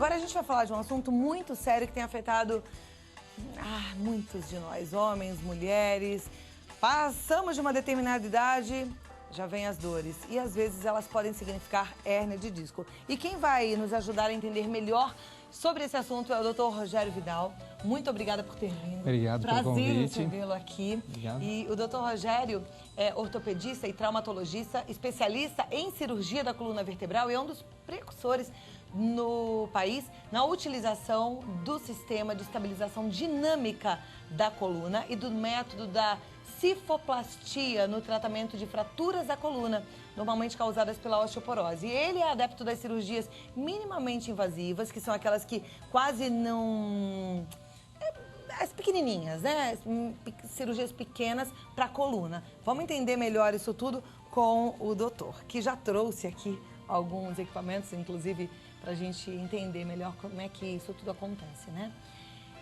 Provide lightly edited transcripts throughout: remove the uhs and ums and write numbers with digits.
Agora a gente vai falar de um assunto muito sério que tem afetado muitos de nós, homens, mulheres. Passamos de uma determinada idade, já vem as dores. E às vezes elas podem significar hérnia de disco. E quem vai nos ajudar a entender melhor sobre esse assunto é o Dr. Rogério Vidal. Muito obrigada por ter vindo. Obrigado pelo convite. Prazer recebê-lo aqui. Obrigado. E o Dr. Rogério é ortopedista e traumatologista, especialista em cirurgia da coluna vertebral e é um dos precursores no país na utilização do sistema de estabilização dinâmica da coluna e do método da cifoplastia no tratamento de fraturas da coluna, normalmente causadas pela osteoporose. E ele é adepto das cirurgias minimamente invasivas, que são aquelas que quase não... as pequenininhas, né? Cirurgias pequenas para a coluna. Vamos entender melhor isso tudo com o doutor, que já trouxe aqui alguns equipamentos, inclusive, para a gente entender melhor como é que isso tudo acontece, né?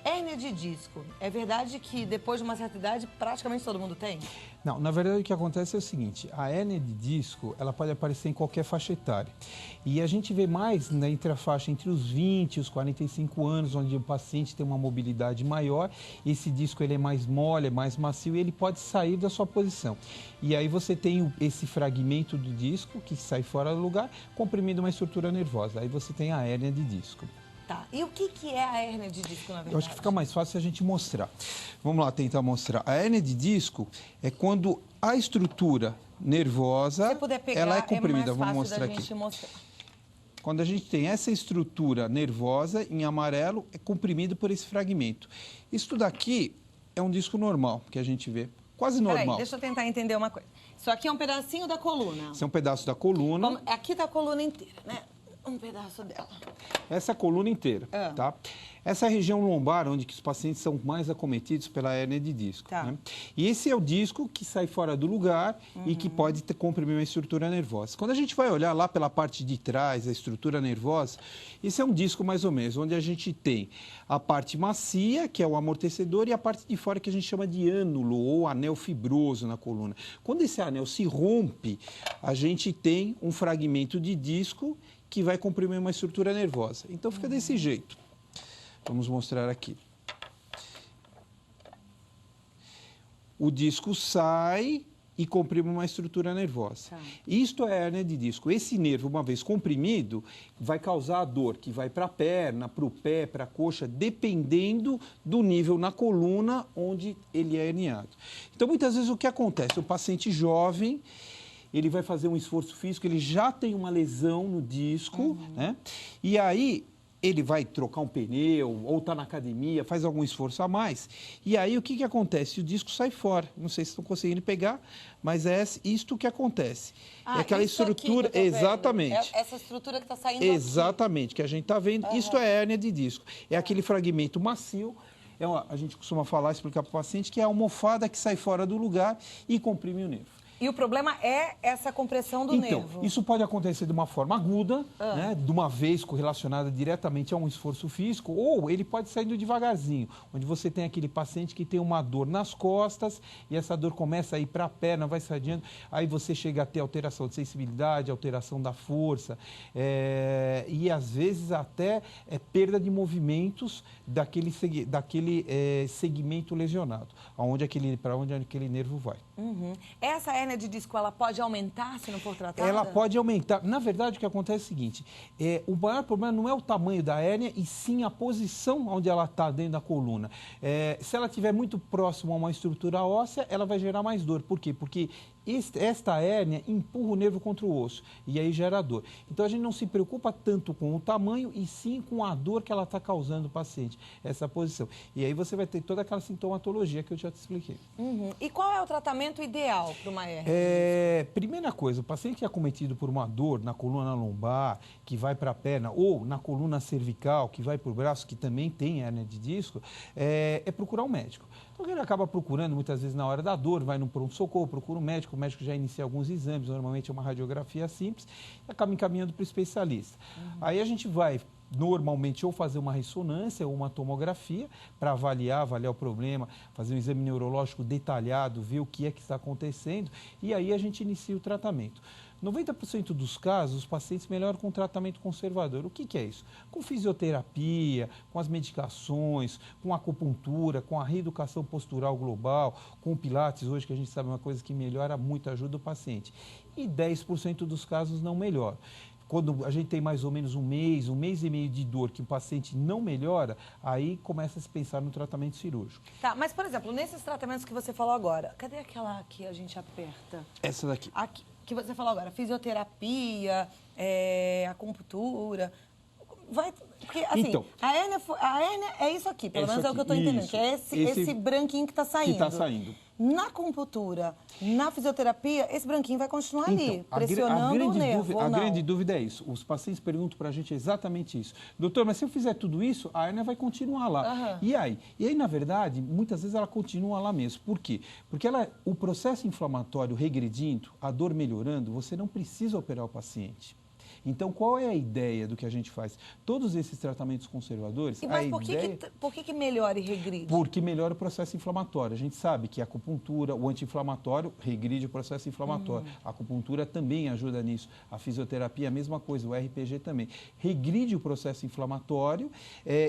Hérnia de disco, é verdade que depois de uma certa idade praticamente todo mundo tem? Não, na verdade o que acontece é o seguinte, a hérnia de disco, ela pode aparecer em qualquer faixa etária. E a gente vê mais entre a faixa entre os 20 e os 45 anos, onde o paciente tem uma mobilidade maior, esse disco ele é mais mole, é mais macio e ele pode sair da sua posição. E aí você tem esse fragmento do disco que sai fora do lugar, comprimindo uma estrutura nervosa. Aí você tem a hérnia de disco. Tá. E o que é a hérnia de disco, na verdade? Eu acho que fica mais fácil a gente mostrar. Vamos lá tentar mostrar. A hérnia de disco é quando a estrutura nervosa, Se puder pegar, ela é comprimida. mais Vamos fácil mostrar da aqui. gente mostrar. Quando a gente tem essa estrutura nervosa em amarelo, é comprimido por esse fragmento. Isso daqui é um disco normal, que a gente vê. Quase normal. Peraí, deixa eu tentar entender uma coisa. Isso aqui é um pedacinho da coluna. Esse é um pedaço da coluna. Aqui tá a coluna inteira, né? Um pedaço dela. Essa coluna inteira, tá? Essa região lombar, onde que os pacientes são mais acometidos pela hérnia de disco. Tá. Né? E esse é o disco que sai fora do lugar e que pode comprimir uma estrutura nervosa. Quando a gente vai olhar lá pela parte de trás, a estrutura nervosa, esse é um disco mais ou menos, onde a gente tem a parte macia, que é o amortecedor, e a parte de fora que a gente chama de ânulo ou anel fibroso na coluna. Quando esse anel se rompe, a gente tem um fragmento de disco que vai comprimir uma estrutura nervosa. Então fica desse jeito. Vamos mostrar aqui. O disco sai e comprime uma estrutura nervosa. Tá. Isto é a hérnia de disco. Esse nervo, uma vez comprimido, vai causar a dor que vai para a perna, para o pé, para a coxa, dependendo do nível na coluna onde ele é herniado. Então, muitas vezes, o que acontece? O paciente jovem, ele vai fazer um esforço físico, ele já tem uma lesão no disco, né? E aí ele vai trocar um pneu ou está na academia, faz algum esforço a mais. E aí o que acontece? O disco sai fora. Não sei se estão conseguindo pegar, mas é isto que acontece. É aquela estrutura, exatamente. Essa estrutura que está saindo exatamente, aqui. Que a gente está vendo. Isto é hérnia de disco. É aquele fragmento macio. A gente costuma falar, explicar para o paciente, que é a almofada que sai fora do lugar e comprime o nervo. E o problema é essa compressão do nervo. Então, isso pode acontecer de uma forma aguda, né, de uma vez correlacionada diretamente a um esforço físico, ou ele pode sair devagarzinho, onde você tem aquele paciente que tem uma dor nas costas e essa dor começa a ir para a perna, vai se adiando, aí você chega a ter alteração de sensibilidade, alteração da força, e às vezes até perda de movimentos daquele segmento lesionado, para onde aquele nervo vai. Essa hérnia de disco, ela pode aumentar se não for tratada? Ela pode aumentar. Na verdade, o que acontece é o seguinte, o maior problema não é o tamanho da hérnia, e sim a posição onde ela está dentro da coluna. Se ela estiver muito próxima a uma estrutura óssea, ela vai gerar mais dor. Por quê? Porque esta hérnia empurra o nervo contra o osso e aí gera dor. Então a gente não se preocupa tanto com o tamanho e sim com a dor que ela está causando o paciente, essa posição. E aí você vai ter toda aquela sintomatologia que eu já te expliquei. E qual é o tratamento ideal para uma hérnia? Primeira coisa, o paciente que é acometido por uma dor na coluna lombar, que vai para a perna, ou na coluna cervical, que vai para o braço, que também tem hérnia de disco, é procurar um médico. Então, ele acaba procurando, muitas vezes, na hora da dor, vai no pronto-socorro, procura um médico, o médico já inicia alguns exames, normalmente é uma radiografia simples, e acaba encaminhando para o especialista. Aí a gente vai, normalmente, ou fazer uma ressonância ou uma tomografia para avaliar o problema, fazer um exame neurológico detalhado, ver o que é que está acontecendo, e aí a gente inicia o tratamento. 90% dos casos, os pacientes melhoram com tratamento conservador. O que é isso? Com fisioterapia, com as medicações, com acupuntura, com a reeducação postural global, com o Pilates, hoje que a gente sabe uma coisa que melhora muito, ajuda o paciente. E 10% dos casos não melhoram. Quando a gente tem mais ou menos um mês e meio de dor que o paciente não melhora, aí começa a se pensar no tratamento cirúrgico. Tá, mas por exemplo, nesses tratamentos que você falou agora, cadê aquela que a gente aperta? Essa daqui. Aqui, que você falou agora, fisioterapia, acupuntura. Porque, assim, então, a hérnia é isso aqui, pelo menos é o que eu estou entendendo, que é esse branquinho que está saindo. Que está saindo. Na acupuntura, na fisioterapia, esse branquinho vai continuar ali, pressionando o nervo, a grande dúvida é isso. Os pacientes perguntam para a gente exatamente isso. Doutor, mas se eu fizer tudo isso, a hérnia vai continuar lá. E aí? E aí, na verdade, muitas vezes ela continua lá mesmo. Por quê? Porque o processo inflamatório regredindo, a dor melhorando, você não precisa operar o paciente. Então, qual é a ideia do que a gente faz? Todos esses tratamentos conservadores... Mas por que melhora e regride? Porque melhora o processo inflamatório. A gente sabe que a acupuntura, o anti-inflamatório, regride o processo inflamatório. A acupuntura também ajuda nisso. A fisioterapia, a mesma coisa. O RPG também. Regride o processo inflamatório.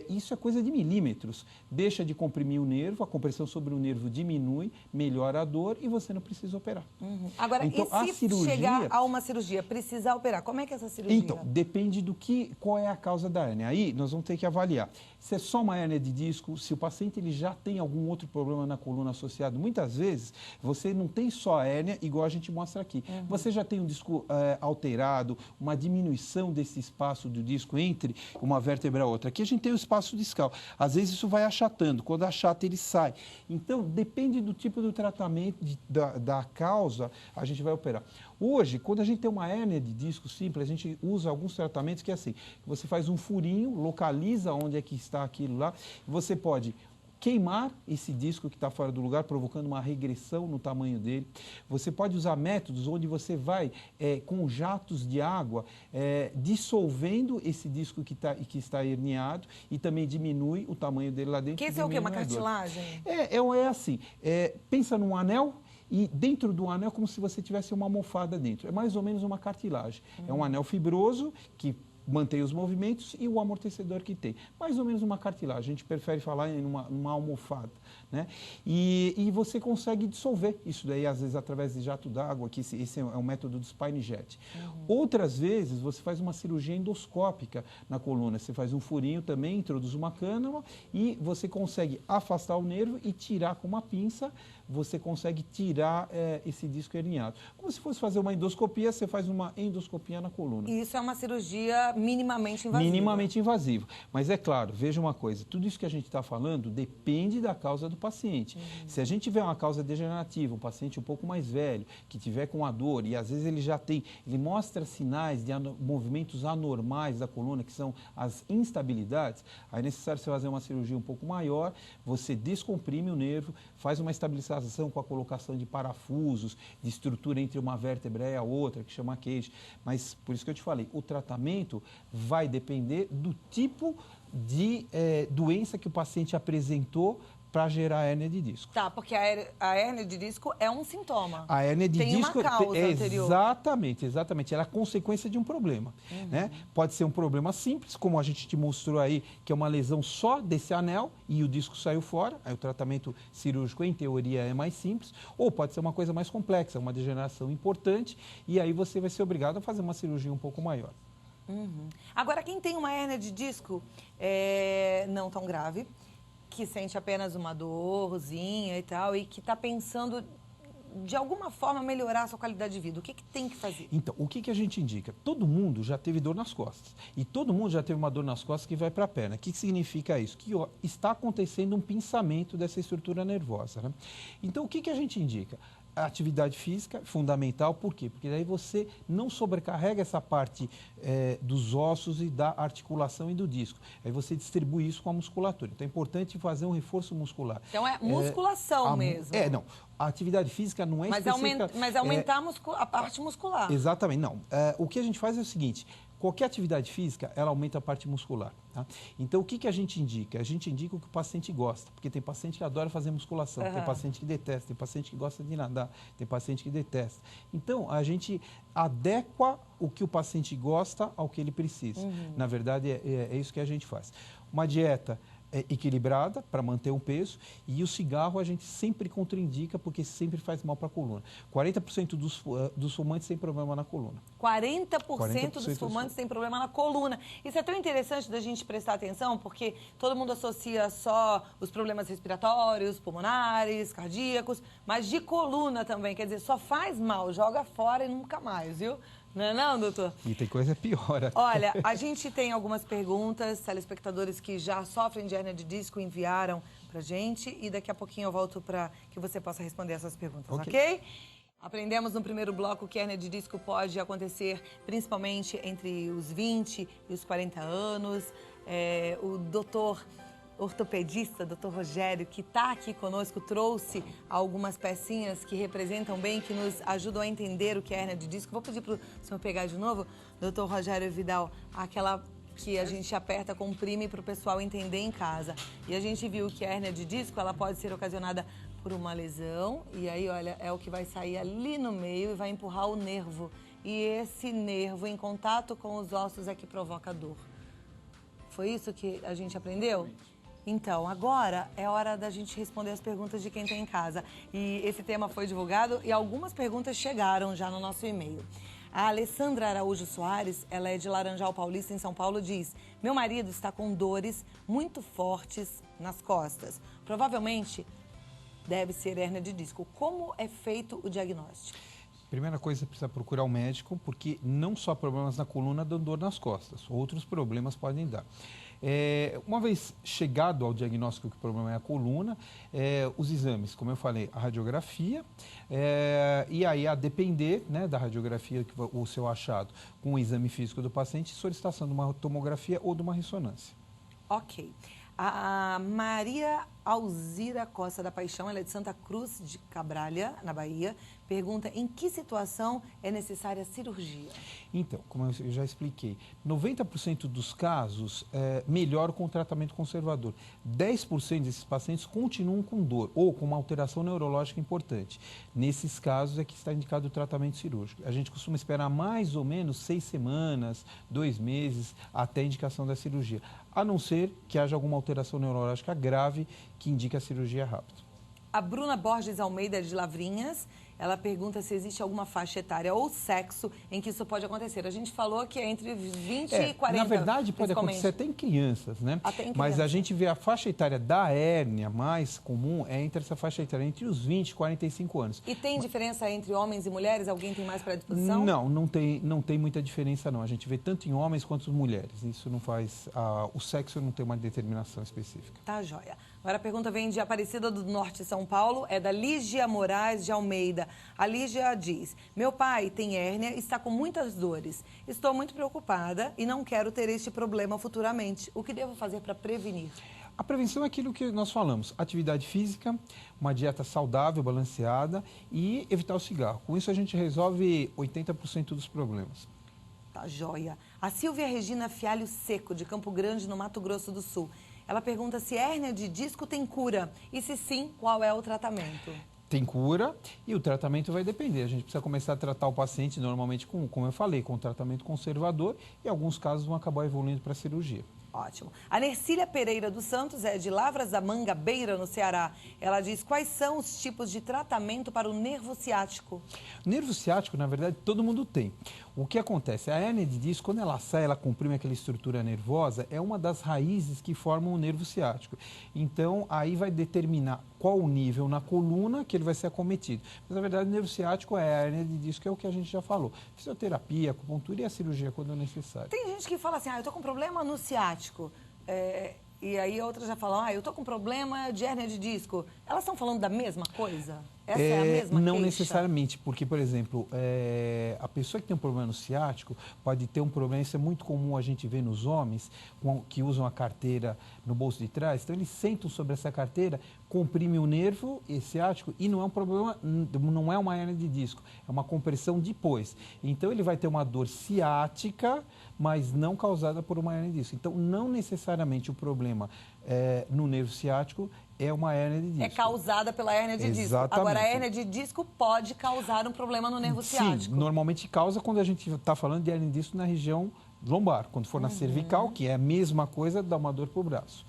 Isso é coisa de milímetros. Deixa de comprimir o nervo, a compressão sobre o nervo diminui, melhora a dor e você não precisa operar. Agora, então, e se chegar a uma cirurgia, precisar operar, como é que é essa cirurgia? Então, depende qual é a causa da hérnia. Aí nós vamos ter que avaliar. Se é só uma hérnia de disco, se o paciente ele já tem algum outro problema na coluna associado. Muitas vezes, você não tem só a hérnia, igual a gente mostra aqui. Você já tem um disco alterado, uma diminuição desse espaço do disco entre uma vértebra e outra. Aqui a gente tem o espaço discal. Às vezes isso vai achatando. Quando achata, ele sai. Então, depende do tipo do tratamento, da causa, a gente vai operar. Hoje, quando a gente tem uma hérnia de disco simples, a gente usa alguns tratamentos que é assim, você faz um furinho, localiza onde é que está aquilo lá, você pode queimar esse disco que está fora do lugar, provocando uma regressão no tamanho dele. Você pode usar métodos onde você vai, com jatos de água, dissolvendo esse disco que está herniado e também diminui o tamanho dele lá dentro. Que esse é o quê? Uma cartilagem? É assim, pensa num anel. E dentro do anel é como se você tivesse uma almofada dentro. É mais ou menos uma cartilagem. É um anel fibroso que mantém os movimentos e o amortecedor que tem. Mais ou menos uma cartilagem. A gente prefere falar em uma almofada. Né? E você consegue dissolver isso daí, às vezes, através de jato d'água, que esse é um método do spine jet. Outras vezes, você faz uma cirurgia endoscópica na coluna. Você faz um furinho também, introduz uma cânula e você consegue afastar o nervo e tirar com uma pinça, você consegue tirar esse disco herniado. Como se fosse fazer uma endoscopia, você faz uma endoscopia na coluna. E isso é uma cirurgia minimamente invasiva? Minimamente invasiva. Mas é claro, veja uma coisa, tudo isso que a gente está falando depende da causa do paciente. Se a gente tiver uma causa degenerativa, um paciente um pouco mais velho, que tiver com a dor e às vezes ele mostra sinais de movimentos anormais da coluna, que são as instabilidades, aí é necessário você fazer uma cirurgia um pouco maior, você descomprime o nervo, faz uma estabilização com a colocação de parafusos, de estrutura entre uma vértebra e a outra, que chama queijo. Mas, por isso que eu te falei, o tratamento vai depender do tipo de doença que o paciente apresentou para gerar hérnia de disco. Tá, porque a hérnia de disco é um sintoma. A hérnia de disco tem uma causa anterior. Exatamente. Ela é consequência de um problema. Né? Pode ser um problema simples, como a gente te mostrou aí, que é uma lesão só desse anel e o disco saiu fora. Aí o tratamento cirúrgico, em teoria, é mais simples. Ou pode ser uma coisa mais complexa, uma degeneração importante, e aí você vai ser obrigado a fazer uma cirurgia um pouco maior. Agora, quem tem uma hérnia de disco não tão grave, que sente apenas uma dorzinha e tal, e que está pensando, de alguma forma, melhorar a sua qualidade de vida, o que tem que fazer? Então, o que a gente indica? Todo mundo já teve dor nas costas. E todo mundo já teve uma dor nas costas que vai para a perna. O que significa isso? Que está acontecendo um pinçamento dessa estrutura nervosa. Né? Então, o que a gente indica? A atividade física é fundamental, por quê? Porque daí você não sobrecarrega essa parte dos ossos e da articulação e do disco. Aí você distribui isso com a musculatura. Então é importante fazer um reforço muscular. Então é musculação mesmo. Não. A atividade física não é específica... Mas aumentar a parte muscular. Exatamente. Não. O que a gente faz é o seguinte, Qualquer atividade física, ela aumenta a parte muscular. Tá? Então, o que a gente indica? A gente indica o que o paciente gosta, porque tem paciente que adora fazer musculação, tem paciente que detesta, tem paciente que gosta de nadar, tem paciente que detesta. Então, a gente adequa o que o paciente gosta ao que ele precisa. Na verdade, é isso que a gente faz. Uma dieta equilibrada para manter um peso, e o cigarro a gente sempre contraindica porque sempre faz mal para a coluna. 40% dos fumantes têm problema na coluna. 40% dos fumantes têm problema na coluna. Isso é tão interessante da gente prestar atenção, porque todo mundo associa só os problemas respiratórios, pulmonares, cardíacos, mas de coluna também. Quer dizer, só faz mal, joga fora e nunca mais, viu? Não é não, doutor? E tem coisa pior. Olha, a gente tem algumas perguntas, telespectadores que já sofrem de hérnia de disco enviaram pra gente, e daqui a pouquinho eu volto para que você possa responder essas perguntas, ok? Aprendemos no primeiro bloco que hérnia de disco pode acontecer principalmente entre os 20 e os 40 anos. O doutor ortopedista, doutor Rogério, que está aqui conosco, trouxe algumas pecinhas que representam bem, que nos ajudam a entender o que é hérnia de disco. Vou pedir para o senhor pegar de novo, doutor Rogério Vidal, aquela que a gente aperta, comprime para o pessoal entender em casa. E a gente viu que a hérnia de disco, ela pode ser ocasionada por uma lesão, e aí, olha, é o que vai sair ali no meio e vai empurrar o nervo. E esse nervo, em contato com os ossos, é que provoca dor. Foi isso que a gente aprendeu? Então, agora é hora da gente responder as perguntas de quem está em casa. E esse tema foi divulgado e algumas perguntas chegaram já no nosso e-mail. A Alessandra Araújo Soares, ela é de Laranjal Paulista, em São Paulo, diz: meu marido está com dores muito fortes nas costas. Provavelmente deve ser hérnia de disco. Como é feito o diagnóstico? Primeira coisa, você precisa procurar um médico, porque não só problemas na coluna dão dor nas costas, outros problemas podem dar. Uma vez chegado ao diagnóstico que o problema é a coluna, os exames, como eu falei, a radiografia, e aí a depender, né, da radiografia, o seu achado, com o exame físico do paciente, solicitação de uma tomografia ou de uma ressonância. Ok. A Maria Alzira Costa da Paixão, ela é de Santa Cruz de Cabralha, na Bahia, pergunta em que situação é necessária a cirurgia? Então, como eu já expliquei, 90% dos casos melhoram com o tratamento conservador. 10% desses pacientes continuam com dor ou com uma alteração neurológica importante. Nesses casos é que está indicado o tratamento cirúrgico. A gente costuma esperar mais ou menos 6 semanas, 2 meses, até a indicação da cirurgia, a não ser que haja alguma alteração neurológica grave que indique a cirurgia rápida. A Bruna Borges Almeida, de Lavrinhas, ela pergunta se existe alguma faixa etária ou sexo em que isso pode acontecer. A gente falou que é entre 20 e 40. Na verdade, pode acontecer até em crianças, né? Até em crianças. Mas a gente vê a faixa etária da hérnia mais comum entre essa faixa etária, entre os 20 e 45 anos. E tem diferença entre homens e mulheres? Alguém tem mais predisposição? Não tem muita diferença, não. A gente vê tanto em homens quanto em mulheres. Isso não faz... o sexo não tem uma determinação específica. Tá, joia. Agora a pergunta vem de Aparecida do Norte, São Paulo, é da Lígia Moraes de Almeida. A Lígia diz: meu pai tem hérnia e está com muitas dores. Estou muito preocupada e não quero ter este problema futuramente. O que devo fazer para prevenir? A prevenção é aquilo que nós falamos: atividade física, uma dieta saudável, balanceada e evitar o cigarro. Com isso a gente resolve 80% dos problemas. Tá, joia. A Silvia Regina Fialho Seco, de Campo Grande, no Mato Grosso do Sul. Ela pergunta se hérnia de disco tem cura e, se sim, qual é o tratamento? Tem cura e o tratamento vai depender. A gente precisa começar a tratar o paciente normalmente, como eu falei, com tratamento conservador, e em alguns casos vão acabar evoluindo para a cirurgia. Ótimo. A Nercília Pereira dos Santos é de Lavras da Mangabeira, no Ceará. Ela diz: quais são os tipos de tratamento para o nervo ciático? Nervo ciático, na verdade, todo mundo tem. O que acontece? A hérnia de disco, quando ela sai, ela comprime aquela estrutura nervosa, é uma das raízes que formam o nervo ciático. Então, aí vai determinar qual o nível na coluna que ele vai ser acometido. Mas, na verdade, o nervo ciático é a hérnia de disco, é o que a gente já falou. Fisioterapia, acupuntura e a cirurgia quando necessário. Tem gente que fala assim: eu tô com problema no ciático. E aí outras já falam: eu tô com problema de hérnia de disco. Elas estão falando da mesma coisa? Essa é a mesma Não queixa? necessariamente, porque, por exemplo, a pessoa que tem um problema no ciático pode ter um problema, isso é muito comum a gente ver nos homens que usam a carteira no bolso de trás, então eles sentam sobre essa carteira, comprime o nervo ciático e não é um problema, não é uma hérnia de disco, é uma compressão depois. Então ele vai ter uma dor ciática, mas não causada por uma hérnia de disco. Então não necessariamente o problema no nervo ciático é uma hérnia de disco. É causada pela hérnia de disco. Agora, a hérnia de disco pode causar um problema no nervo ciático. Sim, normalmente causa quando a gente está falando de hérnia de disco na região lombar. Quando for na cervical, que é a mesma coisa, dá uma dor para o braço.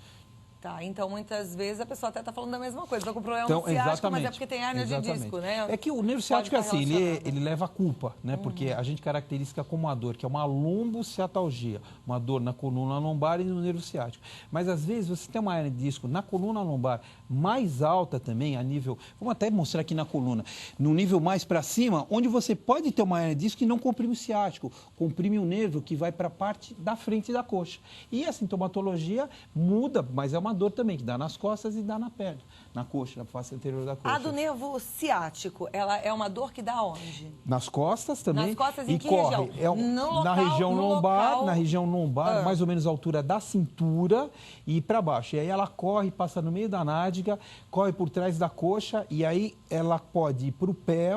Tá, então muitas vezes a pessoa até está falando da mesma coisa. Estou com problema Então, no ciático, exatamente, mas é porque tem hérnia de disco, né? É que o nervo ciático é assim, ele leva a culpa, né? Porque a gente caracteriza como uma dor, que é uma lombociatalgia, uma dor na coluna lombar e no nervo ciático. Mas às vezes você tem uma hérnia de disco na coluna lombar mais alta também, a nível, vamos até mostrar aqui na coluna, no nível mais para cima, onde você pode ter uma hérnia de disco que não comprime o ciático, comprime o nervo que vai para a parte da frente da coxa. E a sintomatologia muda, mas é uma dor também, que dá nas costas e dá na perna, na coxa, na face anterior da coxa. A do nervo ciático, ela é uma dor que dá onde? Nas costas também. Nas costas, em e que corre região? na região lombar, na região lombar, mais ou menos a altura da cintura e para baixo. E aí ela corre, passa no meio da nádega, corre por trás da coxa e aí ela pode ir para o pé,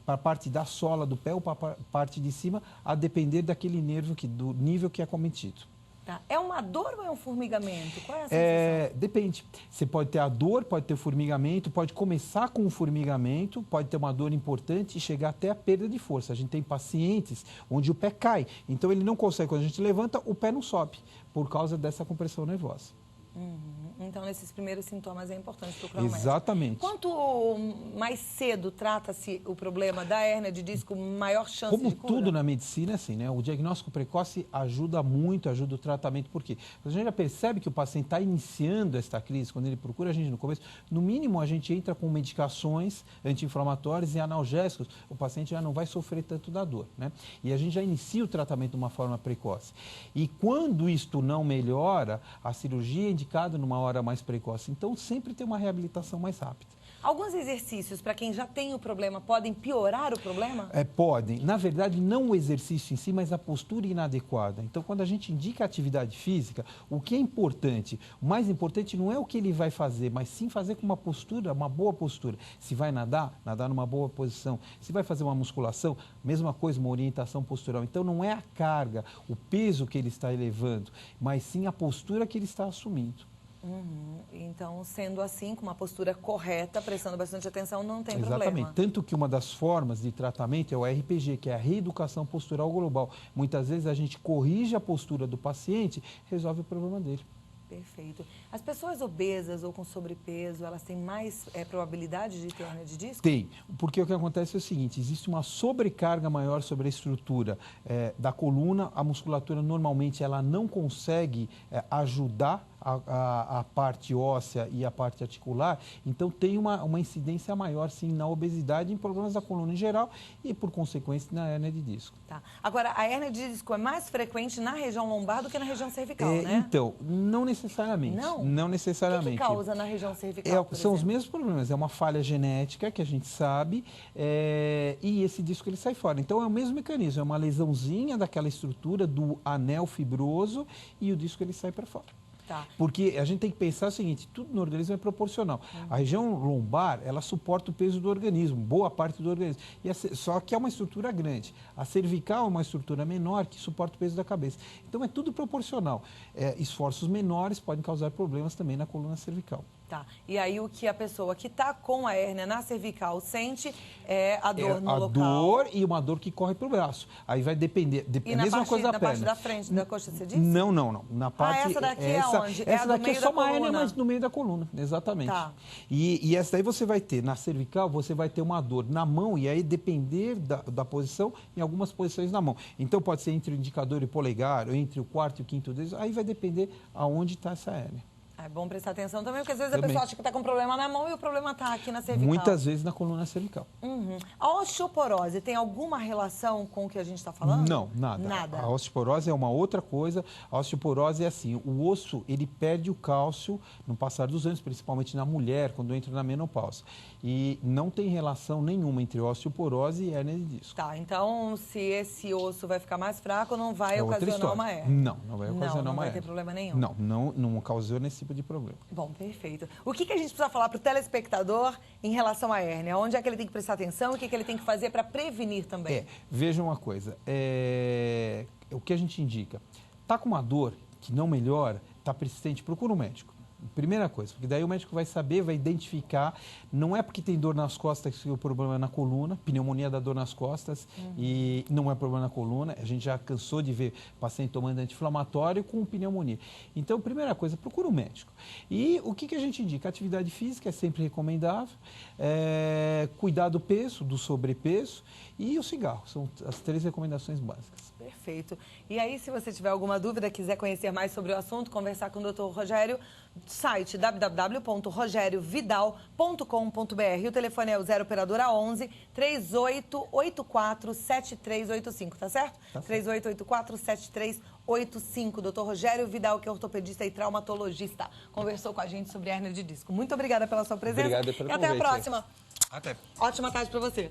para a parte da sola do pé ou para a parte de cima, a depender daquele nervo do nível que é cometido. Tá. É uma dor ou é um formigamento? Qual é a sensação? Depende. Você pode ter a dor, pode ter formigamento, pode começar com o formigamento, pode ter uma dor importante e chegar até a perda de força. A gente tem pacientes onde o pé cai, então ele não consegue, quando a gente levanta, o pé não sobe, por causa dessa compressão nervosa. Então, nesses primeiros sintomas é importante procurar um médico. Exatamente. Quanto mais cedo trata-se o problema da hérnia de disco, maior chance Como de cura? tudo na medicina, assim, né? O diagnóstico precoce ajuda muito, ajuda o tratamento. Por quê? A gente já percebe que o paciente está iniciando esta crise, quando ele procura a gente no começo, no mínimo a gente entra com medicações anti-inflamatórias e analgésicos, o paciente já não vai sofrer tanto da dor, né? E a gente já inicia o tratamento de uma forma precoce. E quando isto não melhora, a cirurgia é indicada numa hora mais precoce. Então, sempre tem uma reabilitação mais rápida. Alguns exercícios, para quem já tem o problema, podem piorar o problema? Podem. Na verdade, não o exercício em si, mas a postura inadequada. Então, quando a gente indica atividade física, o que é importante? O mais importante não é o que ele vai fazer, mas sim fazer com uma postura, uma boa postura. Se vai nadar, nadar numa boa posição. Se vai fazer uma musculação, mesma coisa, uma orientação postural. Então, não é a carga, o peso que ele está elevando, mas sim a postura que ele está assumindo. Então, sendo assim, com uma postura correta, prestando bastante atenção, não tem Exatamente. problema. Tanto que uma das formas de tratamento é o RPG, que é a reeducação postural global. Muitas vezes a gente corrige a postura do paciente, resolve o problema dele. Perfeito. As pessoas obesas ou com sobrepeso, elas têm mais probabilidade de ter hérnia de disco? Tem, porque o que acontece é o seguinte, existe uma sobrecarga maior sobre a estrutura da coluna, a musculatura normalmente ela não consegue ajudar a parte óssea e a parte articular, então tem uma incidência maior, sim, na obesidade, em problemas da coluna em geral e, por consequência, na hérnia de disco. Tá. Agora, a hérnia de disco é mais frequente na região lombar do que na região cervical, né? Então, não necessariamente. Não? Não necessariamente. O que causa na região cervical, por São os exemplo? mesmos problemas. É uma falha genética que a gente sabe e esse disco ele sai fora. Então, é o mesmo mecanismo. É uma lesãozinha daquela estrutura do anel fibroso e o disco ele sai para fora. Tá. Porque a gente tem que pensar o seguinte, tudo no organismo é proporcional. A região lombar, ela suporta o peso do organismo, boa parte do organismo. Só que é uma estrutura grande. A cervical é uma estrutura menor que suporta o peso da cabeça. Então é tudo proporcional. Esforços menores podem causar problemas também na coluna cervical. Tá. E aí o que a pessoa que está com a hérnia na cervical sente é a dor no local. A dor e uma dor que corre para o braço. Aí vai depender. E na parte da frente da coxa, você disse? Não. Na parte, essa daqui é onde? Essa daqui é só uma hérnia, coluna. mas no meio da coluna. Exatamente. Tá. E essa daí você vai ter, na cervical, você vai ter uma dor na mão e aí depender da posição, em algumas posições na mão. Então pode ser entre o indicador e o polegar, ou entre o quarto e o quinto dedo, aí vai depender aonde está essa hérnia. É bom prestar atenção também, porque às vezes a Também. pessoa acha que está com problema na mão e o problema está aqui na cervical. Muitas vezes na coluna cervical. A osteoporose tem alguma relação com o que a gente está falando? Não, nada. Nada. A osteoporose é uma outra coisa. A osteoporose é assim, o osso, ele perde o cálcio no passar dos anos, principalmente na mulher, quando entra na menopausa. E não tem relação nenhuma entre osteoporose e hérnia de disco. Tá, então se esse osso vai ficar mais fraco, não vai É outra ocasionar história. uma hérnia. Não vai ocasionar não uma vai hérnia. ter problema nenhum. Não causou esse tipo de problema. Bom, perfeito. O que a gente precisa falar para o telespectador em relação à hérnia? Onde é que ele tem que prestar atenção e o que ele tem que fazer para prevenir também? Veja uma coisa, o que a gente indica, tá com uma dor que não melhora, tá persistente, procura um médico. Primeira coisa, porque daí o médico vai saber, vai identificar, não é porque tem dor nas costas que o problema é na coluna, pneumonia dá dor nas costas e não é problema na coluna, a gente já cansou de ver paciente tomando anti-inflamatório com pneumonia. Então, primeira coisa, procura um médico. E o que a gente indica? Atividade física é sempre recomendável, cuidar do peso, do sobrepeso e o cigarro, são as 3 recomendações básicas. Perfeito. E aí, se você tiver alguma dúvida, quiser conhecer mais sobre o assunto, conversar com o Dr. Rogério, site www.rogeriovidal.com.br. O telefone é o 0 operadora 11 3884 7385, tá certo? Tá certo. 3884 7385. Dr. Rogério Vidal, que é ortopedista e traumatologista, conversou com a gente sobre hérnia de disco. Muito obrigada pela sua presença. Obrigado pelo e até a convite. próxima. Até. Ótima tarde para você.